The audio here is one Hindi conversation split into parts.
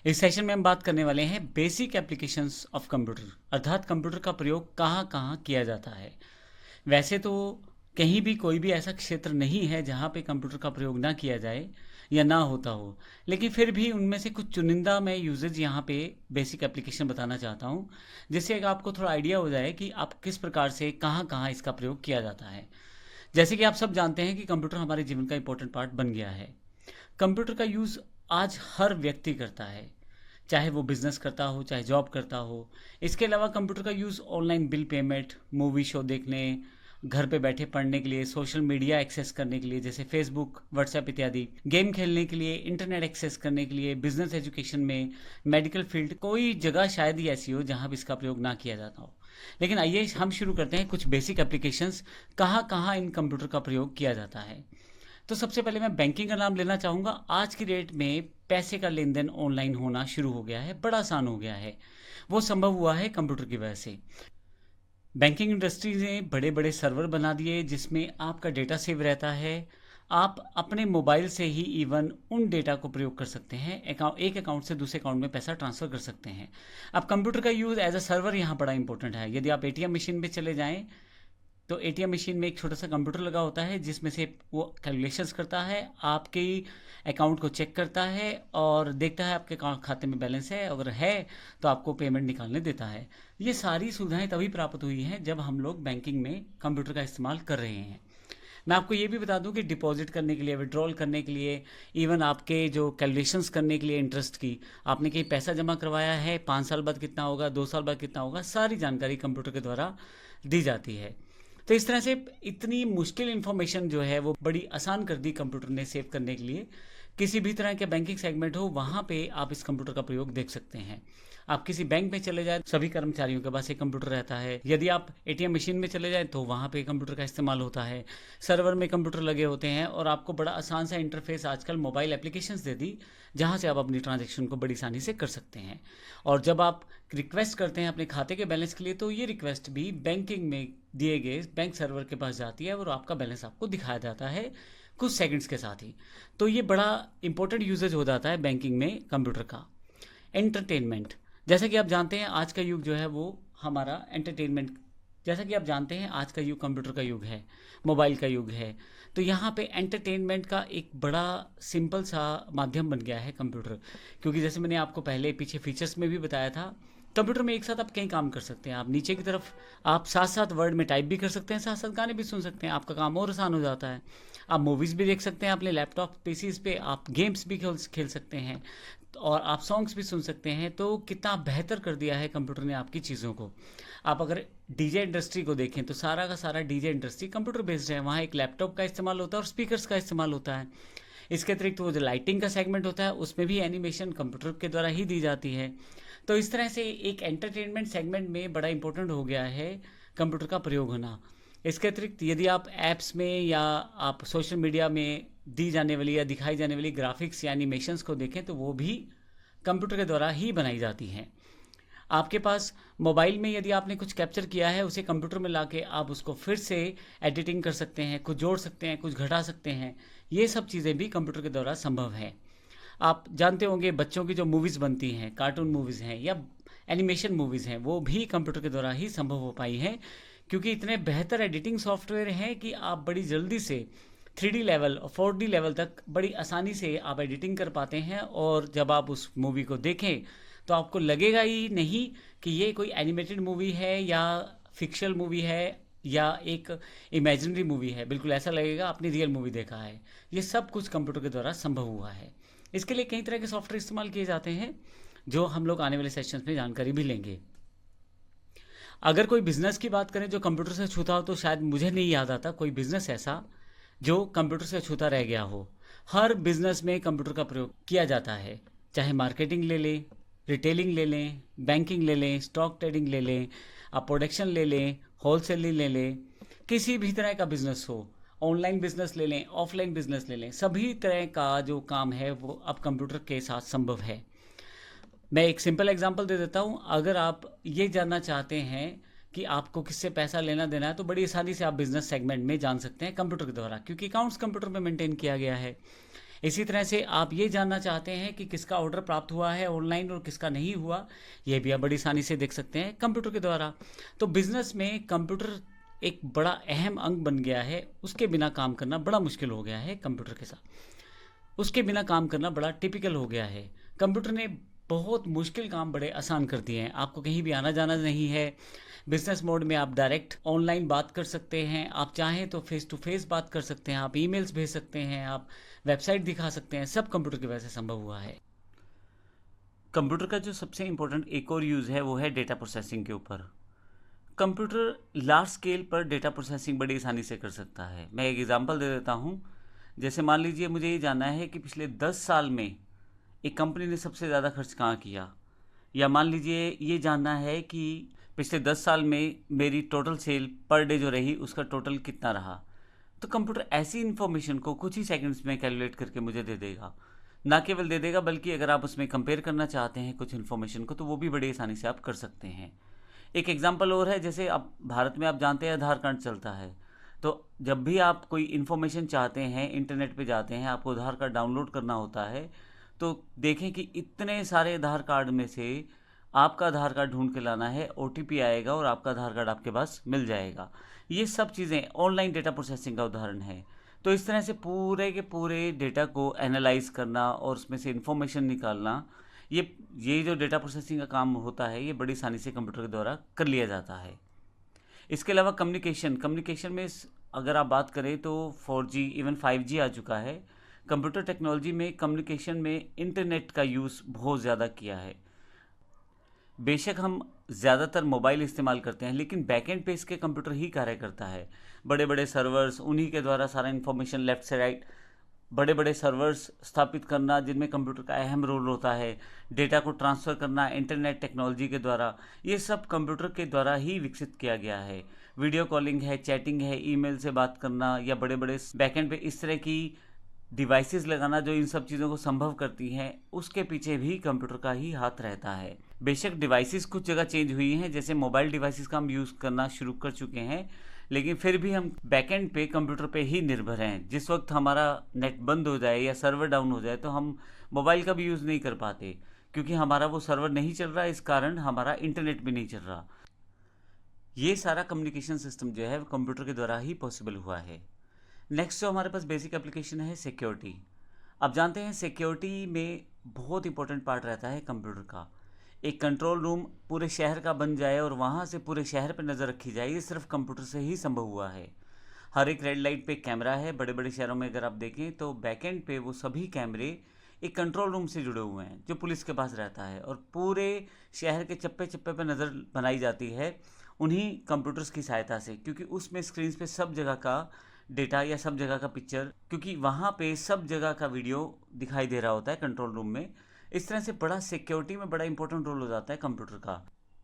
इस सेशन में हम बात करने वाले हैं बेसिक एप्लीकेशंस ऑफ कंप्यूटर, अर्थात कंप्यूटर का प्रयोग कहाँ कहाँ किया जाता है। वैसे तो कहीं भी कोई भी ऐसा क्षेत्र नहीं है जहाँ पे कंप्यूटर का प्रयोग ना किया जाए या ना होता हो, लेकिन फिर भी उनमें से कुछ चुनिंदा मैं यूजेज यहाँ पे बेसिक एप्लीकेशन बताना चाहता हूँ, जिससे आपको थोड़ा आइडिया हो जाए कि आप किस प्रकार से कहाँ कहाँ इसका प्रयोग किया जाता है। जैसे कि आप सब जानते हैं कि कंप्यूटर हमारे जीवन का इंपॉर्टेंट पार्ट बन गया है। कंप्यूटर का यूज़ आज हर व्यक्ति करता है, चाहे वो बिजनेस करता हो चाहे जॉब करता हो। इसके अलावा कंप्यूटर का use online bill payment, movie show देखने, घर पे बैठे पढ़ने के लिए, सोशल मीडिया एक्सेस करने के लिए जैसे फेसबुक, व्हाट्सएप इत्यादि, गेम खेलने के लिए, इंटरनेट एक्सेस करने के लिए, बिजनेस एजुकेशन में, मेडिकल फील्ड, कोई जगह शायद ही ऐसी हो जहाँ भी इसका प्रयोग ना किया जाता हो। लेकिन आइए हम शुरू करते हैं कुछ बेसिक एप्लीकेशंस कहाँ कहाँ इन कंप्यूटर का प्रयोग किया जाता है। तो सबसे पहले मैं बैंकिंग का नाम लेना चाहूँगा। आज की डेट में पैसे का लेन देन ऑनलाइन होना शुरू हो गया है, बड़ा आसान हो गया है। वो संभव हुआ है कंप्यूटर की वजह से। बैंकिंग इंडस्ट्री ने बड़े बड़े सर्वर बना दिए जिसमें आपका डेटा सेव रहता है। आप अपने मोबाइल से ही इवन उन डेटा को प्रयोग कर सकते हैं, एक अकाउंट से दूसरे अकाउंट में पैसा ट्रांसफ़र कर सकते हैं। अब कंप्यूटर का यूज़ एज अ सर्वर यहाँ बड़ा इंपॉर्टेंट है। यदि आप एटीएम मशीन पे चले जाएं तो एटीएम मशीन में एक छोटा सा कंप्यूटर लगा होता है जिसमें से वो कैलकुलेशंस करता है, आपके अकाउंट को चेक करता है और देखता है आपके खाते में बैलेंस है, अगर है तो आपको पेमेंट निकालने देता है। ये सारी सुविधाएं तभी प्राप्त हुई हैं जब हम लोग बैंकिंग में कंप्यूटर का इस्तेमाल कर रहे हैं। मैं आपको ये भी बता दूं कि डिपॉजिट करने के लिए, विड्रॉल करने के लिए, इवन आपके जो कैलकुलेशंस करने के लिए इंटरेस्ट की, आपने कहीं पैसा जमा करवाया है, 5 साल बाद कितना होगा, 2 साल बाद कितना होगा, सारी जानकारी कंप्यूटर के द्वारा दी जाती है। तो इस तरह से इतनी मुश्किल इन्फॉर्मेशन जो है वो बड़ी आसान कर दी कंप्यूटर ने सेव करने के लिए। किसी भी तरह के बैंकिंग सेगमेंट हो वहाँ पे आप इस कंप्यूटर का प्रयोग देख सकते हैं। आप किसी बैंक में चले जाए, सभी कर्मचारियों के पास एक कंप्यूटर रहता है। यदि आप एटीएम मशीन में चले जाए तो वहाँ पे कंप्यूटर का इस्तेमाल होता है। सर्वर में कंप्यूटर लगे होते हैं और आपको बड़ा आसान सा इंटरफेस आजकल मोबाइल एप्लीकेशंस दे दी, जहाँ से आप अपनी ट्रांजेक्शन को बड़ी आसानी से कर सकते हैं। और जब आप रिक्वेस्ट करते हैं अपने खाते के बैलेंस के लिए तो ये रिक्वेस्ट भी बैंकिंग में दिए गए बैंक सर्वर के पास जाती है और आपका बैलेंस आपको दिखाया जाता है कुछ सेकंड्स के साथ ही। तो ये बड़ा इंपॉर्टेंट यूजेज हो जाता है बैंकिंग में कंप्यूटर का। एंटरटेनमेंट, जैसा कि आप जानते हैं आज का युग जो है वो हमारा एंटरटेनमेंट, जैसा कि आप जानते हैं आज का युग कंप्यूटर का युग है, मोबाइल का युग है। तो यहाँ पे एंटरटेनमेंट का एक बड़ा सिंपल सा माध्यम बन गया है कंप्यूटर, क्योंकि जैसे मैंने आपको पहले पीछे फीचर्स में भी बताया था, कंप्यूटर में एक साथ आप कई काम कर सकते हैं। आप नीचे की तरफ आप साथ साथ वर्ड में टाइप भी कर सकते हैं, साथ साथ गाने भी सुन सकते हैं, आपका काम और आसान हो जाता है। आप मूवीज़ भी देख सकते हैं अपने लैपटॉप पीसीज पे, आप गेम्स भी खेल सकते हैं और आप सॉन्ग्स भी सुन सकते हैं। तो कितना बेहतर कर दिया है कंप्यूटर ने आपकी चीज़ों को। आप अगर डीजे इंडस्ट्री को देखें तो सारा का सारा डीजे इंडस्ट्री कंप्यूटर बेस्ड है। वहाँ एक लैपटॉप का इस्तेमाल होता है और स्पीकर्स का इस्तेमाल होता है। इसके अतिरिक्त वो जो लाइटिंग का सेगमेंट होता है उसमें भी एनिमेशन कंप्यूटर के द्वारा ही दी जाती है। तो इस तरह से एक एंटरटेनमेंट सेगमेंट में बड़ा इंपॉर्टेंट हो गया है कंप्यूटर का प्रयोग होना। इसके अतिरिक्त यदि आप ऐप्स में या आप सोशल मीडिया में दी जाने वाली या दिखाई जाने वाली ग्राफिक्स या एनिमेशंस को देखें तो वो भी कंप्यूटर के द्वारा ही बनाई जाती हैं। आपके पास मोबाइल में यदि आपने कुछ कैप्चर किया है उसे कंप्यूटर में लाके आप उसको फिर से एडिटिंग कर सकते हैं, कुछ जोड़ सकते हैं, कुछ घटा सकते हैं। ये सब चीज़ें भी कंप्यूटर के द्वारा संभव है। आप जानते होंगे बच्चों की जो मूवीज़ बनती हैं, कार्टून मूवीज़ हैं या एनिमेशन मूवीज़ हैं, वो भी कंप्यूटर के द्वारा ही संभव हो पाई हैं, क्योंकि इतने बेहतर एडिटिंग सॉफ्टवेयर हैं कि आप बड़ी जल्दी से 3D लेवल और 4D लेवल तक बड़ी आसानी से आप एडिटिंग कर पाते हैं। और जब आप उस मूवी को देखें तो आपको लगेगा ही नहीं कि ये कोई एनिमेटेड मूवी है या फिक्शनल मूवी है या एक इमेजिनरी मूवी है। बिल्कुल ऐसा लगेगा आपने रियल मूवी देखा है। ये सब कुछ कंप्यूटर के द्वारा संभव हुआ है। इसके लिए कई तरह के सॉफ्टवेयर इस्तेमाल किए जाते हैं जो हम लोग आने वाले सेशंस में जानकारी भी लेंगे। अगर कोई बिजनेस की बात करें जो कंप्यूटर से छूता हो तो शायद मुझे नहीं याद आता कोई बिजनेस ऐसा जो कंप्यूटर से छूता रह गया हो। हर बिजनेस में कंप्यूटर का प्रयोग किया जाता है, चाहे मार्केटिंग ले लें, रिटेलिंग ले लें, बैंकिंग ले लें, स्टॉक ट्रेडिंग ले लें, आप प्रोडक्शन ले लें, होलसेलिंग ले लें, किसी भी तरह का बिजनेस हो, ऑनलाइन बिजनेस ले लें, ऑफलाइन बिजनेस ले लें, सभी तरह का जो काम है वो अब कंप्यूटर के साथ संभव है। मैं एक सिंपल एग्जांपल दे देता हूँ। अगर आप ये जानना चाहते हैं कि आपको किससे पैसा लेना देना है तो बड़ी आसानी से आप बिजनेस सेगमेंट में जान सकते हैं कंप्यूटर के द्वारा, क्योंकि अकाउंट्स कंप्यूटर में मेंटेन किया गया है। इसी तरह से आप ये जानना चाहते हैं कि किसका ऑर्डर प्राप्त हुआ है ऑनलाइन और किसका नहीं हुआ, ये भी आप बड़ी आसानी से देख सकते हैं कंप्यूटर के द्वारा। तो बिजनेस में कंप्यूटर एक बड़ा अहम अंग बन गया है, उसके बिना काम करना बड़ा मुश्किल हो गया है कंप्यूटर के साथ। उसके बिना काम करना बड़ा टिपिकल हो गया है। कंप्यूटर ने बहुत मुश्किल काम बड़े आसान कर दिए हैं। आपको कहीं भी आना जाना नहीं है। बिजनेस मोड में आप डायरेक्ट ऑनलाइन बात कर सकते हैं, आप चाहें तो फेस टू फेस बात कर सकते हैं, आप ईमेल्स भेज सकते हैं, आप वेबसाइट दिखा सकते हैं, सब कंप्यूटर की वजह से संभव हुआ है। कंप्यूटर का जो सबसे इम्पोर्टेंट एक और यूज़ है वो है डेटा प्रोसेसिंग के ऊपर। कंप्यूटर लार्ज स्केल पर डेटा प्रोसेसिंग बड़ी आसानी से कर सकता है। मैं एक एग्जांपल दे देता हूँ। जैसे मान लीजिए मुझे ये जानना है कि पिछले 10 साल में एक कंपनी ने सबसे ज़्यादा खर्च कहाँ किया, या मान लीजिए ये जानना है कि पिछले 10 साल में मेरी टोटल सेल पर डे जो रही उसका टोटल कितना रहा। तो कंप्यूटर ऐसी इन्फॉर्मेशन को कुछ ही सेकंड्स में कैलकुलेट करके मुझे दे देगा। ना केवल दे देगा बल्कि अगर आप उसमें कंपेयर करना चाहते हैं कुछ इन्फॉर्मेशन को तो वो भी बड़ी आसानी से आप कर सकते हैं। एक एग्जांपल और है, जैसे अब भारत में आप जानते हैं आधार कार्ड चलता है। तो जब भी आप कोई इन्फॉर्मेशन चाहते हैं इंटरनेट पे जाते हैं, आपको आधार कार्ड डाउनलोड करना होता है, तो देखें कि इतने सारे आधार कार्ड में से आपका आधार कार्ड ढूंढ के लाना है, ओटीपी आएगा और आपका आधार कार्ड आपके पास मिल जाएगा। ये सब चीज़ें ऑनलाइन डेटा प्रोसेसिंग का उदाहरण है। तो इस तरह से पूरे के पूरे डेटा को एनालाइज करना और उसमें से इंफॉर्मेशन निकालना, ये जो डेटा प्रोसेसिंग का काम होता है ये बड़ी आसानी से कंप्यूटर के द्वारा कर लिया जाता है। इसके अलावा कम्युनिकेशन में अगर आप बात करें तो 4G इवन 5G आ चुका है। कंप्यूटर टेक्नोलॉजी में कम्युनिकेशन में इंटरनेट का यूज़ बहुत ज़्यादा किया है। बेशक हम ज़्यादातर मोबाइल इस्तेमाल करते हैं लेकिन बैकएंड पे इसके कंप्यूटर ही कार्य करता है। बड़े बड़े सर्वर्स, उन्हीं के द्वारा सारा इन्फॉर्मेशन लेफ़्ट से राइट, बड़े बड़े सर्वर्स स्थापित करना जिनमें कंप्यूटर का अहम रोल होता है, डेटा को ट्रांसफ़र करना इंटरनेट टेक्नोलॉजी के द्वारा, ये सब कंप्यूटर के द्वारा ही विकसित किया गया है। वीडियो कॉलिंग है, चैटिंग है, ईमेल से बात करना या बड़े बड़े बैकएंड पे इस तरह की डिवाइसेस लगाना जो इन सब चीज़ों को संभव करती हैं, उसके पीछे भी कंप्यूटर का ही हाथ रहता है। बेशक डिवाइसेस कुछ जगह चेंज हुई हैं, जैसे मोबाइल डिवाइसेस का हम यूज़ करना शुरू कर चुके हैं, लेकिन फिर भी हम बैकएंड पे कंप्यूटर पे ही निर्भर हैं। जिस वक्त हमारा नेट बंद हो जाए या सर्वर डाउन हो जाए तो हम मोबाइल का भी यूज़ नहीं कर पाते, क्योंकि हमारा वो सर्वर नहीं चल रहा, इस कारण हमारा इंटरनेट भी नहीं चल रहा। ये सारा कम्युनिकेशन सिस्टम जो है वो कंप्यूटर के द्वारा ही पॉसिबल हुआ है। नेक्स्ट जो हमारे पास बेसिक एप्लीकेशन है सिक्योरिटी। अब जानते हैं सिक्योरिटी में बहुत इंपॉर्टेंट पार्ट रहता है कंप्यूटर का। एक कंट्रोल रूम पूरे शहर का बन जाए और वहाँ से पूरे शहर पर नज़र रखी जाए, ये सिर्फ कंप्यूटर से ही संभव हुआ है। हर एक रेड लाइट पे कैमरा है। बड़े बड़े शहरों में अगर आप देखें तो बैकएंड पे वो सभी कैमरे एक कंट्रोल रूम से जुड़े हुए हैं जो पुलिस के पास रहता है, और पूरे शहर के चप्पे चप्पे पे नज़र बनाई जाती है उन्हीं कंप्यूटर्स की सहायता से, क्योंकि उसमें स्क्रीन पे सब जगह का डेटा या सब जगह का पिक्चर, क्योंकि वहाँ पे सब जगह का वीडियो दिखाई दे रहा होता है कंट्रोल रूम में। इस तरह से बड़ा सिक्योरिटी में बड़ा इंपॉर्टेंट रोल हो जाता है कंप्यूटर का।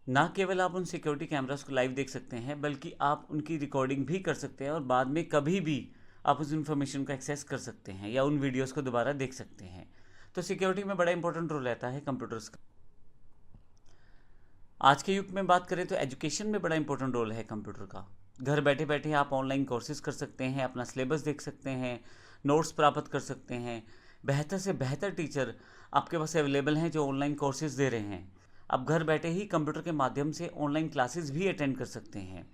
ना केवल आप उन सिक्योरिटी कैमरास को लाइव देख सकते हैं बल्कि आप उनकी रिकॉर्डिंग भी कर सकते हैं और बाद में कभी भी आप उस इन्फॉर्मेशन को एक्सेस कर सकते हैं या उन वीडियोस को दोबारा देख सकते हैं। तो सिक्योरिटी में बड़ा इंपॉर्टेंट रोल रहता है कंप्यूटर्स का। आज के युग में बात करें तो एजुकेशन में बड़ा इंपॉर्टेंट रोल है कंप्यूटर का। घर बैठे बैठे आप ऑनलाइन कोर्सेज कर सकते हैं, अपना सिलेबस देख सकते हैं, नोट्स प्राप्त कर सकते हैं। बेहतर से बेहतर टीचर आपके पास अवेलेबल हैं जो ऑनलाइन कोर्सेज दे रहे हैं। आप घर बैठे ही कंप्यूटर के माध्यम से ऑनलाइन क्लासेस भी अटेंड कर सकते हैं,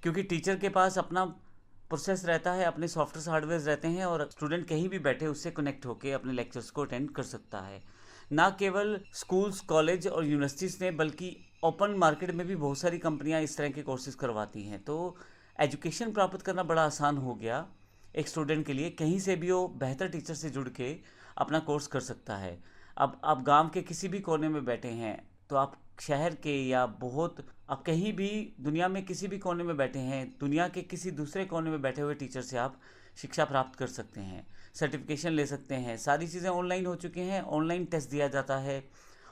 क्योंकि टीचर के पास अपना प्रोसेस रहता है, अपने सॉफ्टवेयर हार्डवेयर रहते हैं और स्टूडेंट कहीं भी बैठे उससे कनेक्ट होकर अपने लेक्चर्स को अटेंड कर सकता है। ना केवल स्कूल्स, कॉलेज और यूनिवर्सिटीज़ ने बल्कि ओपन मार्केट में भी बहुत सारी कंपनियां इस तरह के कोर्सेज करवाती हैं। तो एजुकेशन प्राप्त करना बड़ा आसान हो गया एक स्टूडेंट के लिए। कहीं से भी वो बेहतर टीचर से जुड़ के अपना कोर्स कर सकता है। अब आप गांव के किसी भी कोने में बैठे हैं तो आप शहर के या आप कहीं भी दुनिया में किसी भी कोने में बैठे हैं, दुनिया के किसी दूसरे कोने में बैठे हुए टीचर से आप शिक्षा प्राप्त कर सकते हैं, सर्टिफिकेशन ले सकते हैं। सारी चीज़ें ऑनलाइन हो चुकी हैं। ऑनलाइन टेस्ट दिया जाता है,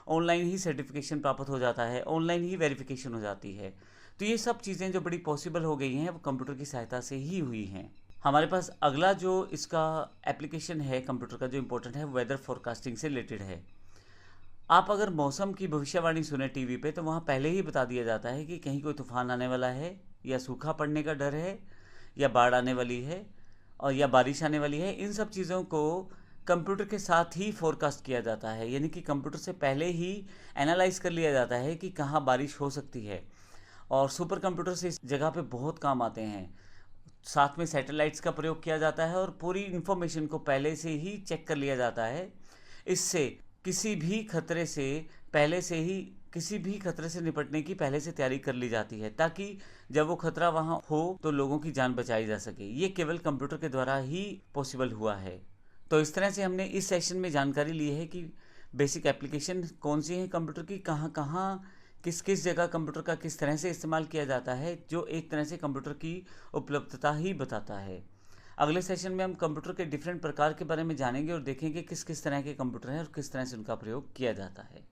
ऑनलाइन ही सर्टिफिकेशन प्राप्त हो जाता है, ऑनलाइन ही वेरिफिकेशन हो जाती है। तो ये सब चीज़ें जो बड़ी पॉसिबल हो गई हैं वो कंप्यूटर की सहायता से ही हुई हैं। हमारे पास अगला जो इसका एप्लीकेशन है कंप्यूटर का जो इम्पोर्टेंट है, वेदर फोरकास्टिंग से रिलेटेड है। आप अगर मौसम की भविष्यवाणी सुने टीवी पे तो वहाँ पहले ही बता दिया जाता है कि कहीं कोई तूफान आने वाला है, या सूखा पड़ने का डर है, या बाढ़ आने वाली है, और या बारिश आने वाली है। इन सब चीज़ों को कंप्यूटर के साथ ही फोरकास्ट किया जाता है, यानी कि कंप्यूटर से पहले ही एनालाइज कर लिया जाता है कि कहाँ बारिश हो सकती है। और सुपर कंप्यूटर से इस जगह पे बहुत काम आते हैं। साथ में सैटेलाइट्स का प्रयोग किया जाता है और पूरी इन्फॉर्मेशन को पहले से ही चेक कर लिया जाता है। इससे किसी भी खतरे से पहले से ही किसी भी खतरे से निपटने की पहले से तैयारी कर ली जाती है, ताकि जब वो खतरा वहाँ हो तो लोगों की जान बचाई जा सके। ये केवल कंप्यूटर के द्वारा ही पॉसिबल हुआ है। तो इस तरह से हमने इस सेशन में जानकारी ली है कि बेसिक एप्लीकेशन कौन सी है कंप्यूटर की, कहाँ कहाँ किस किस जगह कंप्यूटर का किस तरह से इस्तेमाल किया जाता है, जो एक तरह से कंप्यूटर की उपलब्धता ही बताता है। अगले सेशन में हम कंप्यूटर के डिफरेंट प्रकार के बारे में जानेंगे और देखेंगे किस किस तरह के कंप्यूटर हैं और किस तरह से उनका प्रयोग किया जाता है।